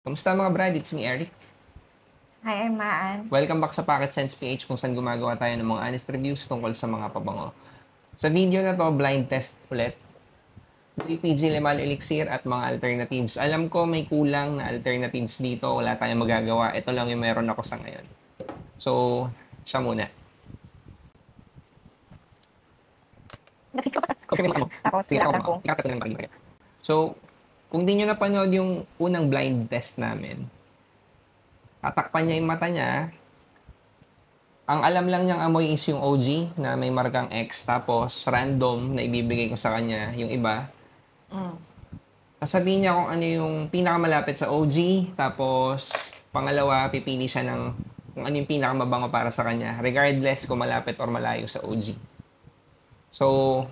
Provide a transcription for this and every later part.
Kamusta mga brad? It's me, Eric. Hi, I'm Maan. Welcome back sa Pocket Sense PH kung saan gumagawa tayo ng mga honest reviews tungkol sa mga pabango. Sa video na to, blind test ulit. 3PG Limal Elixir at mga alternatives. Alam ko may kulang na alternatives dito. Wala tayong magagawa. Ito lang yung meron ako sa ngayon. So, siya muna. Tapos, Sige, kailangan ko. ikakat ko lang bagay. So, kung di nyo napanood yung unang blind test namin, tatakpan niya yung mata niya. Ang alam lang niyang amoy is yung OG na may markang X. Tapos, random na ibibigay ko sa kanya yung iba. Sasabihin niya kung ano yung pinakamalapit sa OG. Tapos, pangalawa, pipili siya ng kung ano yung pinakamabango para sa kanya. Regardless kung malapit or malayo sa OG. So,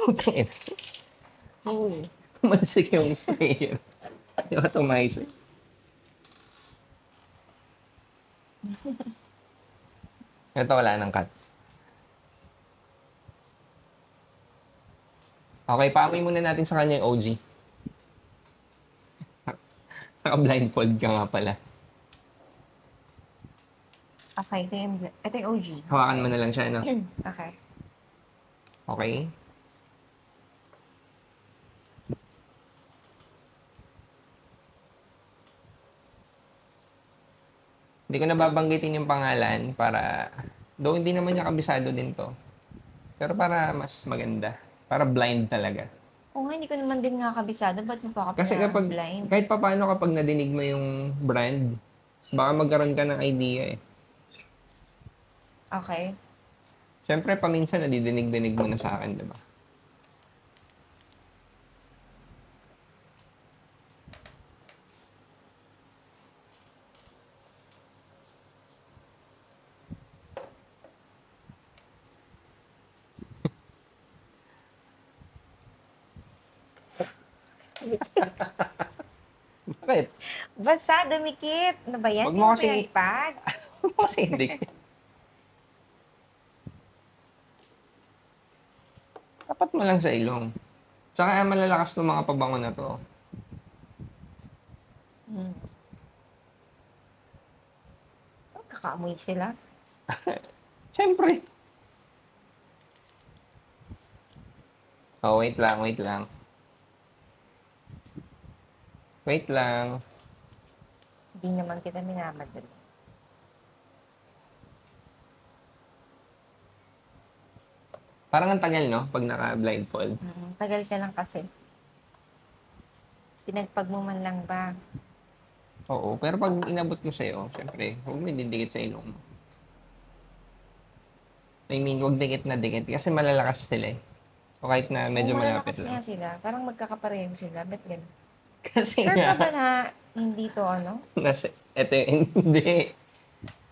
okay. Tumalsik yung sprayer. Di ba tumaisik? Ito, wala nang cut. Okay, paamoy muna natin sa kanya yung OG. Naka-blindfold ka nga pala. Okay, ito yung OG. Hawakan mo na lang siya, no? Okay. Okay? Hindi ko na babanggitin yung pangalan para... Though hindi naman niya kabisado din to. Pero para mas maganda. Para blind talaga. Oo nga, hindi ko naman din nga kabisado. Ba't mo pa Kasi kapag... blind? Kahit papaano kapag nadinig mo yung brand, baka magkaroon ka ng idea eh. Okay. Siyempre, paminsan nadidinig-dinig mo na sa akin, di ba? Bakit? Basta, dumikit. Ano ba yan? Wag Hindi mo mo kasi- pinagpag. Kasi hindi. Tapat mo lang sa ilong. Tsaka malalakas ng mga pabango na to. Kakaamoy sila. Siyempre. Oh, wait lang, wait lang. Wait lang. Hindi naman kita minamadali. Parang ang tagal, no? Pag naka-blindfold. Tagal ka lang kasi. Pinagpag mo man lang ba? Oo, pero pag inabot ko sa'yo, siyempre, huwag mo didikit sa ilong mo. I mean, huwag dikit na dikit kasi malalakas sila eh. So, kahit na medyo Oo, malapit malalakas lang. nga sila. Parang magkakapareho sila. Ba't ganun? Kasi Sure ka ba nga, na hindi to ano? eto hindi.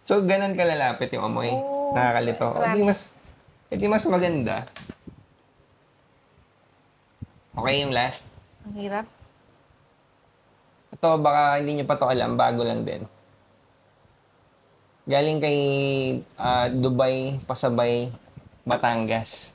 So, ganun kalalapit yung amoy. Oo, Nakakalito. O, promise. di mas maganda. Okay, yung last. Ang hirap. Ito, baka hindi nyo pa to alam. Bago lang din. Galing kay Dubai, Pasabay, Batangas.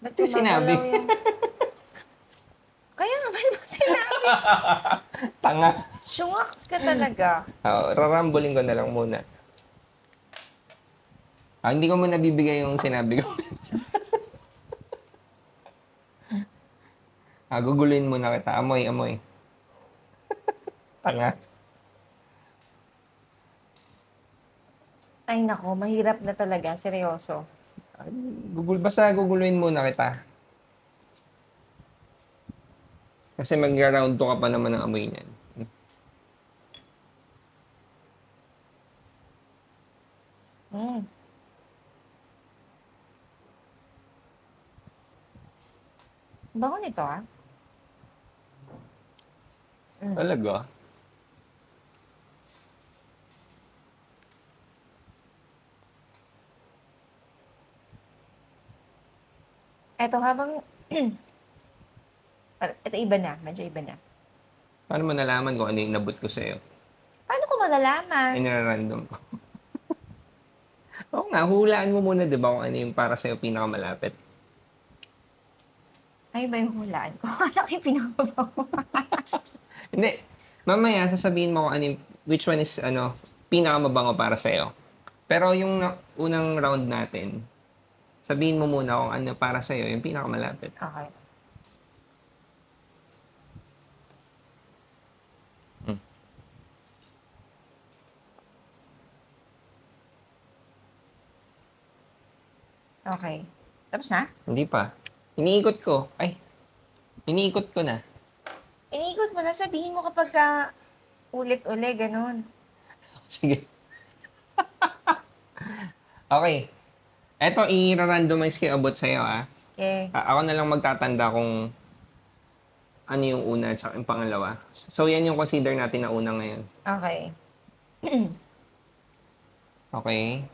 Ba't Ito yung sinabi. gumagalaw yung... Kaya nga, ba't mo sinabi? Tanga. Syungaks ka talaga. Rarambulin ko na lang muna. Hindi ko muna bibigay yung sinabi ko. Guguluhin muna kita. Amoy, amoy. Tanga. Ay nako, mahirap na talaga. Seryoso. Basta guguluhin muna kita. Kasi mag-round 2 ka pa naman ng amoy niyan. Mm. Bango nito ah. Talaga? Eto habang... Ito iba na. Medyo iba na. Paano mo nalaman kung ano yung nabot ko sa'yo? Paano ko malalaman? Ay, nirarandom ko. Oo nga, hulaan mo muna, di ba, kung ano yung para sa'yo pinakamalapit. Ay, ba yung hulaan ko? Akala ko yung pinakababaw. Hindi. Mamaya, sasabihin mo kung which one is, pinakamabango para sa'yo. Pero yung unang round natin, sabihin mo muna kung ano para sa'yo, yung pinakamalapit. Okay. Okay. Tapos na? Hindi pa. Iniikot ko. Iniikot ko na. Iniikot mo na, sabihin mo kapag ka ulit-uli, ganun. Sige. Okay. Eto, i-randomize ko yung abot sa'yo, Okay. Ako na lang magtatanda kung ano yung una at saka yung pangalawa. So, yan yung consider natin na una ngayon. Okay. Okay.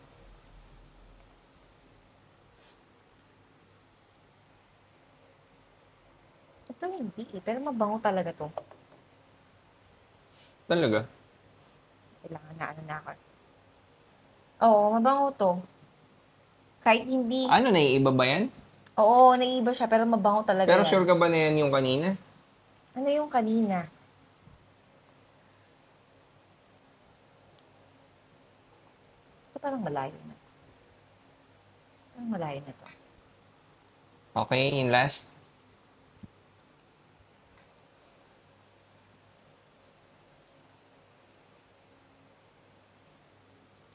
Ito hindi eh, pero mabango talaga to. Talaga? Kailangan na ano na ako. Oo, mabango to. Kahit hindi. Ano, naiiba ba yan? Oo, naiiba siya, pero mabango talaga Pero yan. sure ka ba na yan yung kanina? Ano yung kanina? Ito parang malayo na. Parang malayo na to. Okay, yung last.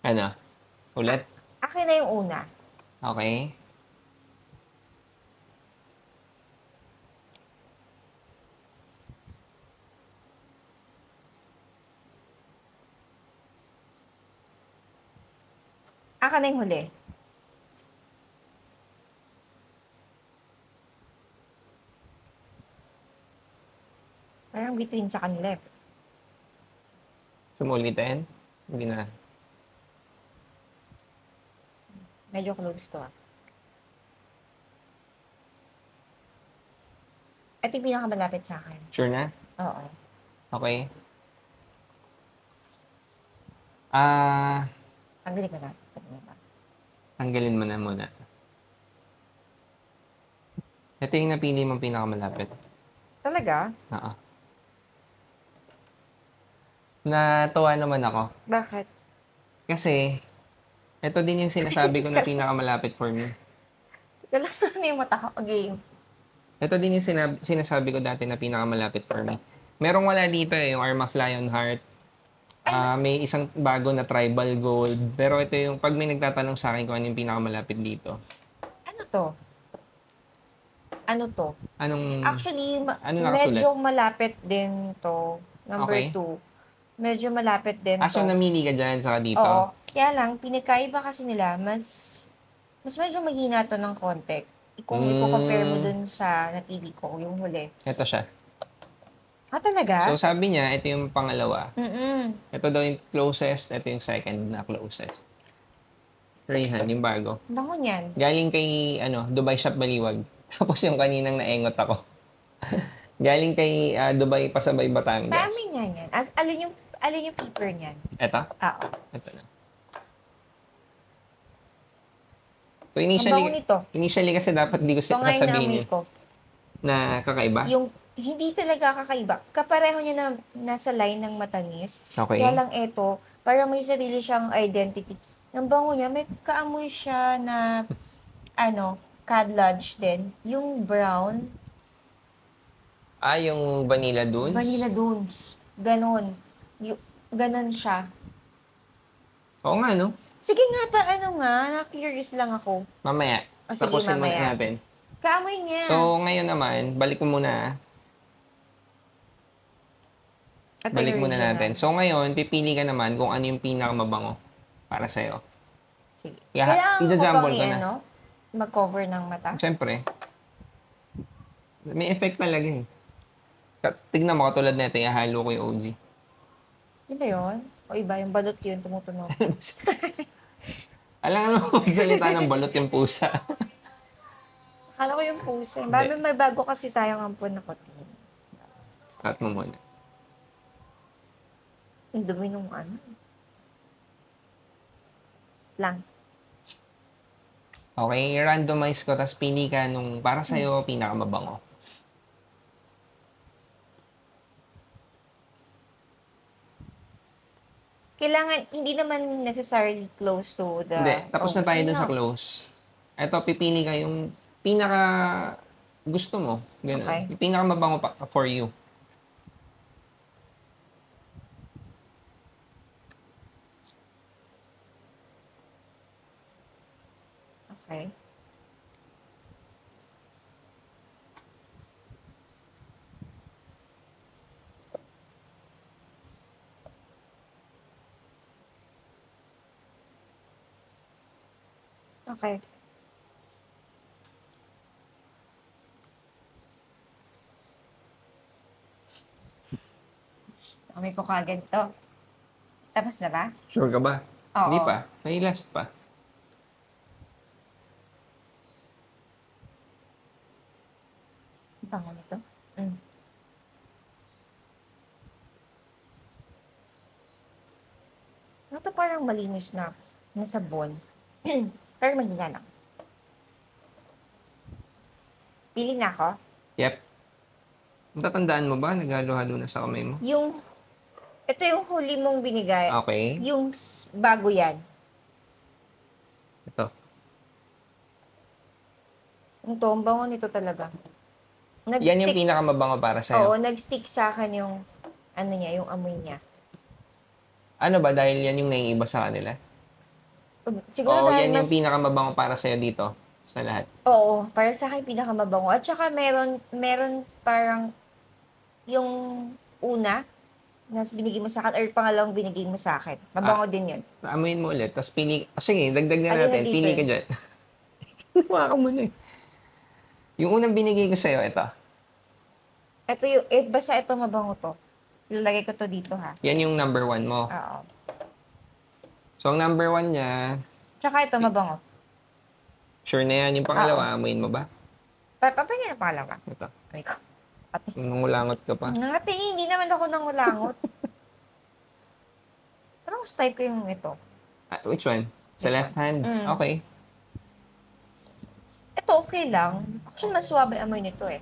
Ano? Ulit? Akin na yung una. Okay. Akin na yung huli. Parang between sa kanila. Sumulitin? Hindi na. Medyo close to ah. Ito yung pinakamalapit sa akin. Sure na? Oo. Okay. Tanggalin ko na. Tanggalin ko na. Tanggalin mo na muna. Ito yung napili mong pinakamalapit. Talaga? Oo. Natuwa naman ako. Bakit? Kasi, ito din yung sinasabi ko na pinakamalapit for me. Wala na yung mata ko. Game. Ito din yung sinasabi ko dati na pinakamalapit for me. Merong wala dito yung Arma of Lionheart. May isang bago na tribal gold. Pero ito yung, pag may nagtatanong sa akin kung ano yung pinakamalapit dito. Ano to? Ano to? Anong, Actually, ano nakasulat? medyo malapit din to. Number Okay. 2. Medyo malapit din So to. namili ka dyan saka dito? Oo. Kaya lang, pinakaiba kasi nila, mas medyo mahina to ng konti. Kung i-compare mo dun sa napili ko, yung huli. Ito siya. Talaga? So sabi niya, ito yung pangalawa. Mm-mm. Ito daw yung closest, ito yung second na closest. Rayhan, yung bago. Bango niyan. Galing kay, Dubai Shop Baliwag. Tapos yung kaninang naengot ako. Galing kay Dubai Pasabay Batangas. Marami nga yan. Alin yung paper niyan? Ito? Oo. Ito na. So Ang bango nito. initially kasi dapat di ko Ito nga yung sasabihin naamoy yun ko. na kakaiba. Yung hindi talaga kakaiba. Kapareho niya na nasa line ng matamis. Okay. Kaya lang ito, parang may sarili siyang identity. Ang bango niya, may kaamoy siya na, Cad Lodge din. Yung brown, Yung Vanilla Dunes? Vanilla Dunes. Ganon. Ganon siya. Oo nga, no? Sige nga pa, na-curious lang ako. Mamaya. Sige, Tapusin muna mamaya. natin. Kaamoy niya. So, ngayon naman, balik mo muna. Ito Balik yung muna original. natin. So, ngayon, pipili ka naman kung ano yung pinakamabango para sa'yo. Sige. Yeah, Kailangan ko ija-jumble bang ko na. mag-cover ng mata? Siyempre. May effect talaga eh. Tignan mo, katulad na ito, ihalo ko yung OG. Di ba yun? O iba, yung balot yun, tumutunog. Alam nga naman magsalita ng balot yung pusa. Akala ko yung pusa. May bago kasi tayong ampon na kotin. Cut mo muna. Yung dumi nung lang. Okay, randomize ko, tapos pili ka nung para sa'yo pinakamabango. kailangan, hindi naman necessarily close to the... Hindi, tapos na tayo dun sa no. close. Eto, pipili ka yung pinaka gusto mo. Ganun. Okay. Yung pinaka mabango for you. Okay. Okay. Okay ko kagad to. Tapos na ba? Sure ka ba? Oo. Hindi pa. May last pa. Bango nito. Mm. Ano to, parang malinis na sabon. Pero mahina lang. Pili na ako. Yep. Natatandaan mo ba? Naghalo-halo na sa kamay mo? Ito yung huli mong binigay. Okay. Yung bago yan. Ito. Ito, ang bango nito talaga. Yan yung pinakamabango para sa'yo. Oo, nag-stick sa akin yung, ano niya, yung amoy niya. Ano ba? Dahil yan yung naiiba sa kanila? Siguro Oo, dahil yan mas... yung pinakamabango para sa'yo dito. Sa lahat. Oo, para sa akin pinakamabango. At saka meron parang yung una na binigay mo sa akin or pangalawang binigay mo sa akin. Mabango din yun. Amuin mo ulit. Tapos pili... sige, dagdag na Alin natin. na dito Pili ka eh? dyan. Huwag ka muna eh. Yung unang binigay ko sa'yo, ito. Ito yung, basta ito mabango to. Ilalagay ko to dito ha. Yan yung number 1 mo. Oo. So, ang number 1 niya, Tsaka ito mabango. sure na yan. Yung pangalawa, amuin mo ba? Papagyan na pangalawa. Ito. Ay ko. Ate. Nangulangot ka pa. Ate, hindi naman ako nangulangot. Parang mas type ko yung ito. Which one? Sa This left hand? Mm. Okay. Ito okay lang. Actually, mas suwabe amoy nito eh.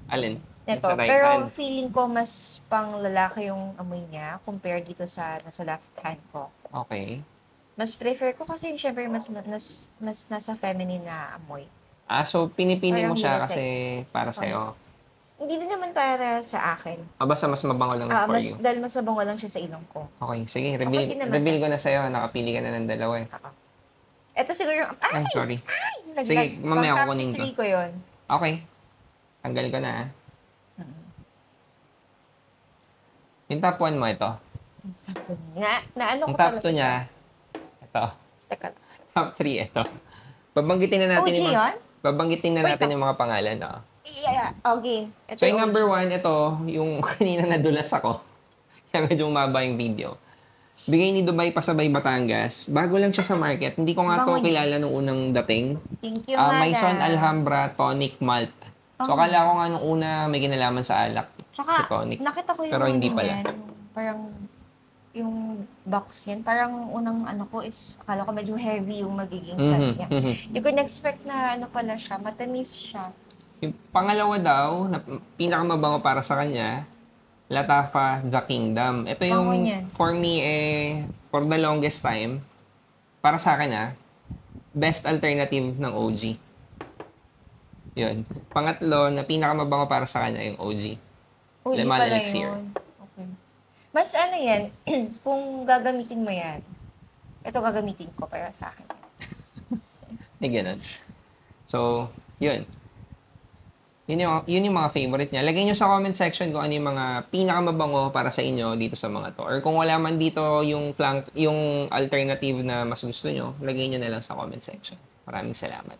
Alin? Ito. Sa right Pero hand. feeling ko mas pang lalaki yung amoy niya compared dito sa nasa left hand ko. Okay. Mas prefer ko kasi syempre mas nasa feminine na amoy. So pinipili mo Parang siya unisex. kasi para sa'yo. Hindi din naman para sa akin. Basta mas mabango lang for you. Dahil mas mabango lang siya sa ilong ko. Okay, sige. Okay din naman. Reveal ko na sa'yo. Nakapili ka na ng dalawa eh. Ito siguro yung... Ay, sorry. Naglag- Sige, mamaya pang kukunin top ko. 3 ko yun. Okay. Tanggal ko na ah. Yung top 1 mo ito. Na ano Yung ko top talaga 2 niya, ito. Teka. Top 3 ito. Babanggitin na natin OG yung yun? babanggitin na Wait natin lang. yung mga pangalan. Yeah, okay. Ito So, yung number 1, ito, yung kanina nadulas ako. Kaya medyo umaba yung video. Bigay ni Dubai Pasabay Batangas. Bago lang siya sa market. Hindi ko nga to Bango niya. kilala nung unang dating. Thank you, Maison madam. Alhambra Tonic Malt. So, Bango. akala ko nga nung una may kinalaman sa alak. Tsaka, si tonic. nakita ko yung Pero hindi ano pala. yan, parang yung box yan. Parang unang ano ko is, akala ko medyo heavy yung magiging shot niya. Hindi ko na-expect na ano pala siya, matamis siya. Yung pangalawa daw, na pinakamabango para sa kanya, Latafa The Kingdom. Ito yung, Bango niyan. for me, for the longest time, para sa akin best alternative ng OG. Yun. Pangatlo, na pinakamabango para sa kanya, yung OG. Uy, Lemal pala Elixir. yun. Okay. Mas ano yan, kung gagamitin mo yan, ito gagamitin ko para sa akin. May ganun. So, yun. Yun yung mga favorite niya. Lagay nyo sa comment section kung ano yung mga pinakamabango para sa inyo dito sa mga to. Or kung wala man dito yung alternative na mas gusto nyo, lagay nyo na lang sa comment section. Maraming salamat.